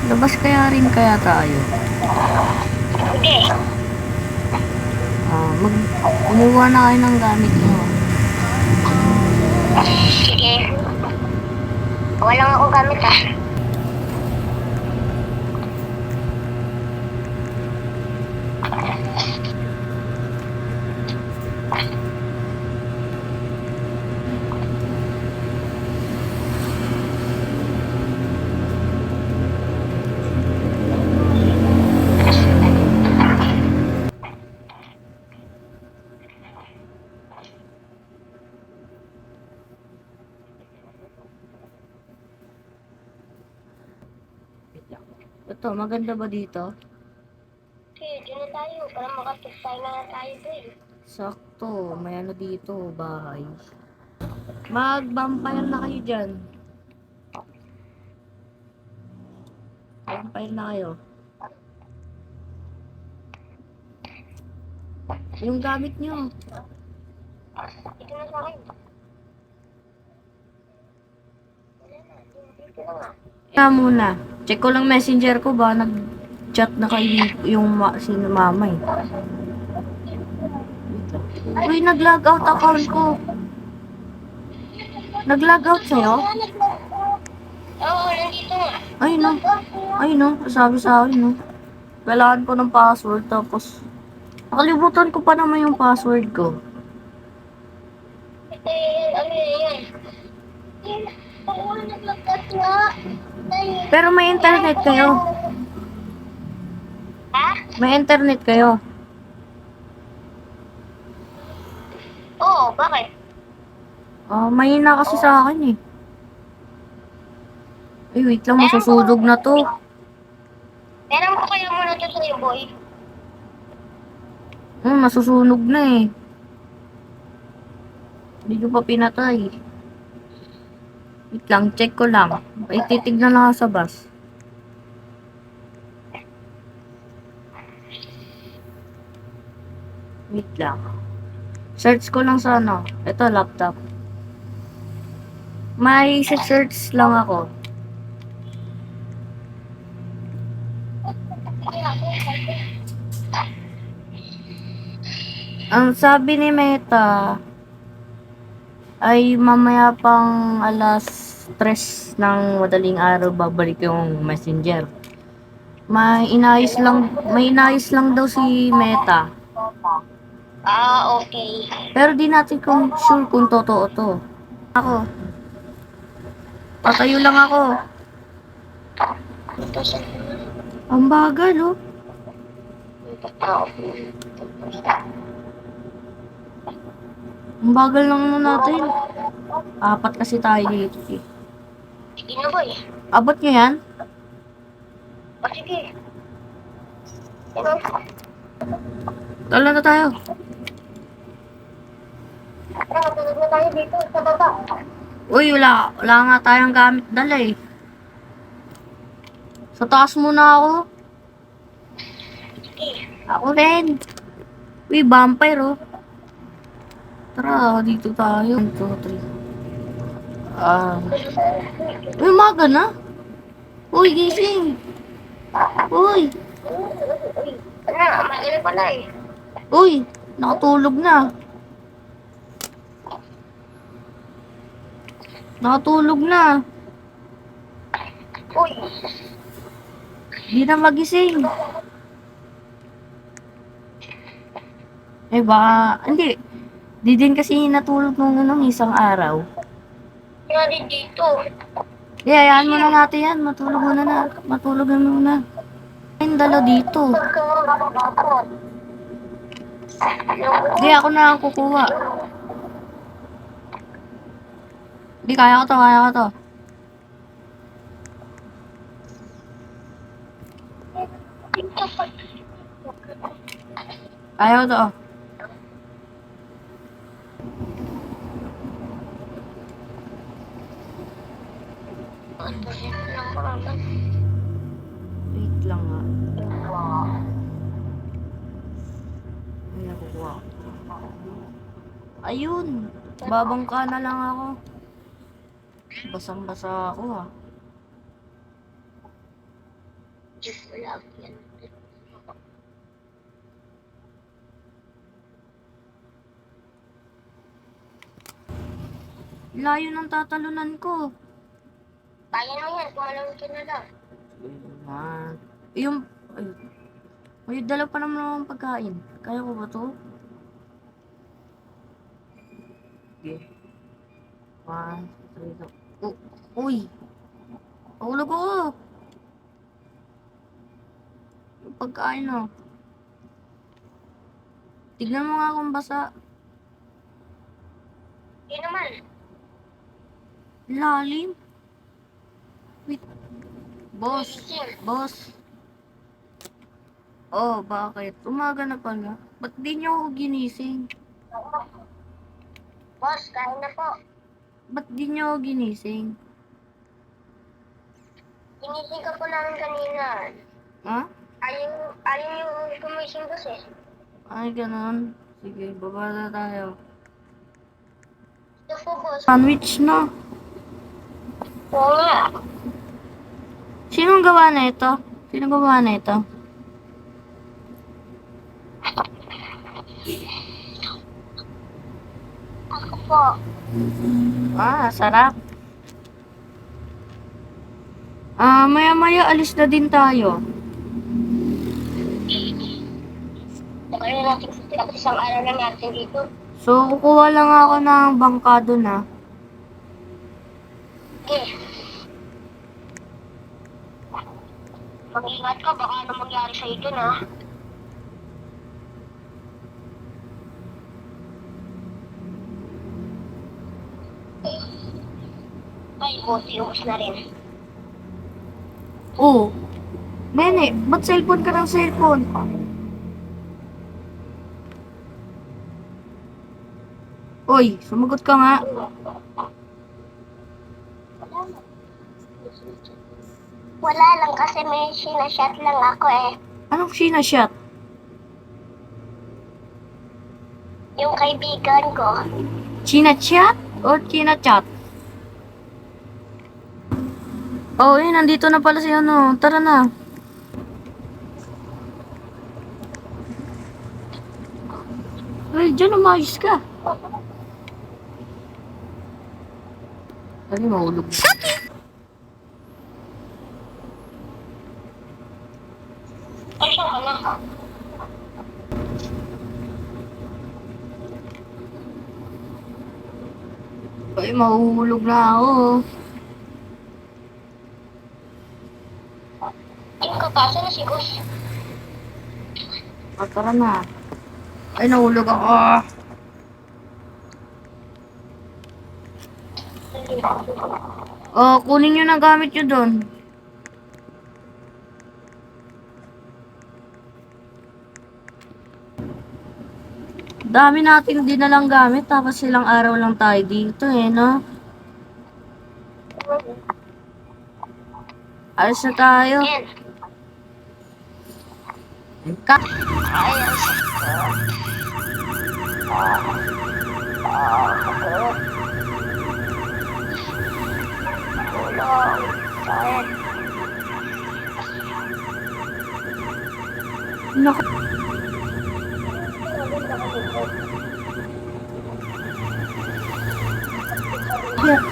Labas kaya rin kaya tayo. Sige. Kumuha na kayo ng gamit nyo. Sige. Walang akong gamit ah. Ito, maganda ba dito? Sige, dyan na tayo. Para makapagpay na tayo doon. Sakto, may ano dito, bahay. Mag-vampire na kayo dyan. Vampire na kayo. Yung gamit nyo. Ito na sa akin. Dito na nga. Kaya muna, check ko lang messenger ko ba nag-chat na kayo yung si mama eh. Uy, nag-log out account ko. Nag-log out sa'yo? Oo, nandito nga. Ay no. Ay no, sabi sa akin no. Kailangan ko ng password tapos nakalimutan ko pa naman yung password ko. Ano yan? Oo, naglagat nga. Pero may internet kayo. Ha? May internet kayo. Oo, bakit? Mahina kasi sa akin eh. Ay, wait lang, Meron ko. masusunog na to. Meron ko kaya muna dito sa'yo, boy. Masusunog na eh. Hindi ko pa pinatay. Wait lang, check ko lang. Ay, titignan lang ako sa bus. Wait lang. Search ko lang sa ano. Ito, laptop. May search lang ako. Ang sabi ni Meta ay mamaya pang alas 3 ng madaling araw babalik yung messenger. May inayos lang daw si Meta. Ah, okay. Pero di natin kung sure kung totoo to. Ako. Tatayo lang ako. Ang bagal oh. Ang bagal lang natin. Apat kasi tayo dito eh. Sige na, boy. Abot nyo yan? O, sige. Tala na tayo. Tara, tulog na tayo dito sa baba. Uy, wala nga tayong gamit dala eh. Sa taas muna ako. Sige. Ako rin. Uy, vampire oh. Tara, dito tayo. 1, 2, 3. Uy, umaga na. Uy, gising. Uy, Ano, umaga pala eh. uy, nakatulog na. Nakatulog na. Uy. Di na magising. Eh baka, hindi. Di din kasi natulog nung isang araw. Nga din dito. Hayaan muna natin yan. Matulog muna na. Matulog na muna. Yung dala dito. Pagka nakakapot. Di ako na ang kukuha. Di, kaya ko to, kaya ko to. Kaya ko to. Wait lang nga. May nakukuha ko. Ayun. Babangka na lang ako. Basang-basa ako ha. Diyos ko lang yan. Layo ng tatalunan ko. Kaya mo yan, kumalawin ka na lang. Ah, yung... Ay, may dala pa naman akong pagkain. Kaya ko ba to? Okay. 1, 2, 3, uy! Paulog ako! Yung pagkain oh. Tignan mo nga kung basa. Hindi naman. Lalim. Wait. Boss. Gising. Boss. Oh, bakit? Umaga na pala. Ba't di niyo ako ginising? Boss, kain na po. Ba't di niyo ako ginising? Ginising ka po namin kanina. Ha? Ayaw yung gumising boss eh. Ay, ganun. Sige, baba na tayo. Ito po boss. Sandwich na. Oo nga. Sinong gawa na ito? Sinong gawa na ito? Ako po. Ah, sarap. Maya-maya alis na din tayo. Saka na natin tapos isang araw na natin dito. So, kukuha lang ako ng bangka dun ah. Okay. Mag-ingat ka, baka ano mangyari sa'yo dun ha. Ay, buti, ubos na rin. Oo. Nene, ba't cellphone ka ng cellphone? Uy, sumagot ka nga. Wala lang kasi may sinashot lang ako eh. Anong sinashot? Yung kaibigan ko. Chinachat o chinachat? Oh, nandito na pala si ano. Tara na. Ay, dyan umayos ka. Ay, mahulog. Ay, siya ka na. Ay, mahuhulog na ako. Yung kapasa na si Gus. Ah, tara na. Ay, nahulog ako. Oh, kunin nyo na gamit nyo doon. Dami natin din na lang gamit, tapos ilang araw lang tayo dito eh, no? Alis na tayo. Yan. Ka Naku. Yeah.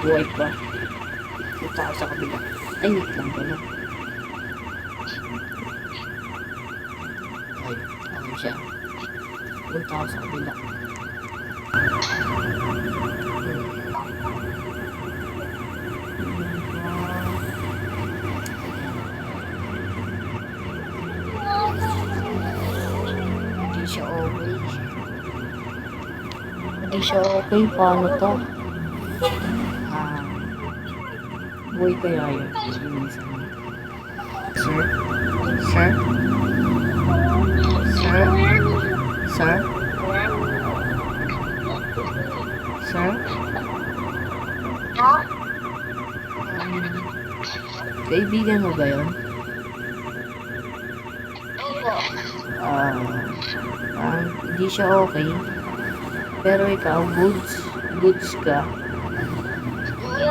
Buhay pa. Punta ako sa kabila. Ay, wait lang pala. Ay, ano siya? Punta ako sa kabila. Hindi siya okay. Hindi siya okay. Paano to? Buhay kaya yun. Sir? Sir? Sir? Sir? Sir? Ha? Kaibigan mo ba yun? Opo. Hindi siya okay. Pero ikaw, goods ka.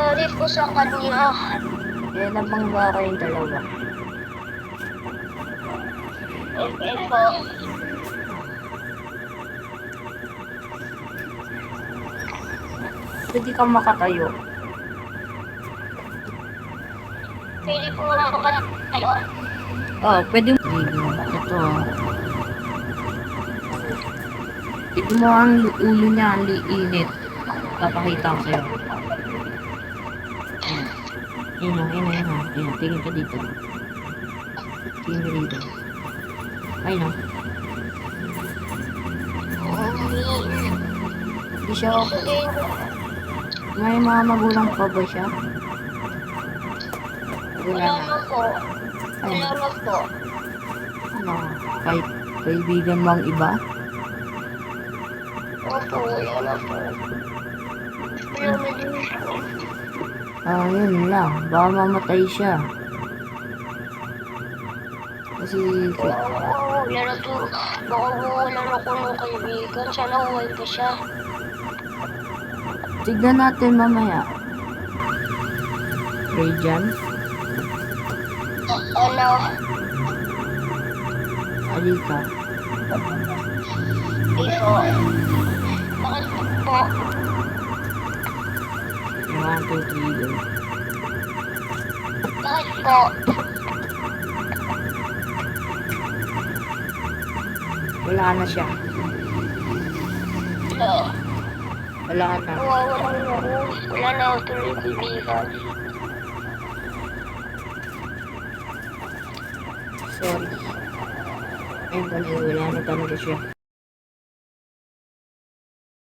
Sorry po sa kanya. Eh, nabangga kayong dalawa. Okay po. Pwede kang makatayo. Pwede po makatayo. Oh, pwede mo. Ito ah. Tignan mo ang ulo niya, ang liinit. Papakita ko sa'yo. Ayan. Tingin ka dito. Tingin ka dito. Ayun ah. Hindi siya okay. May mga magulang pa ba siya? Wala Wala na. na po. Wala na po. Ano? Kahit kaibigan mo ang iba? Opo, wala na po. Wala na din po. Ah, yun lang. Baka mamatay siya. Kasi, Wala na po. Baka wala na ko ng kaibigan. Sana huwag pa siya. tignan natin mamaya. Radian, Ano? halika. Ito. Bakit po? 1, 2, 3, go. Bakit po? Wala na siya. Wala na. Wala na ako. Wala na ako tuloy kaibigan. Sorry. Ayun, wala na talaga siya.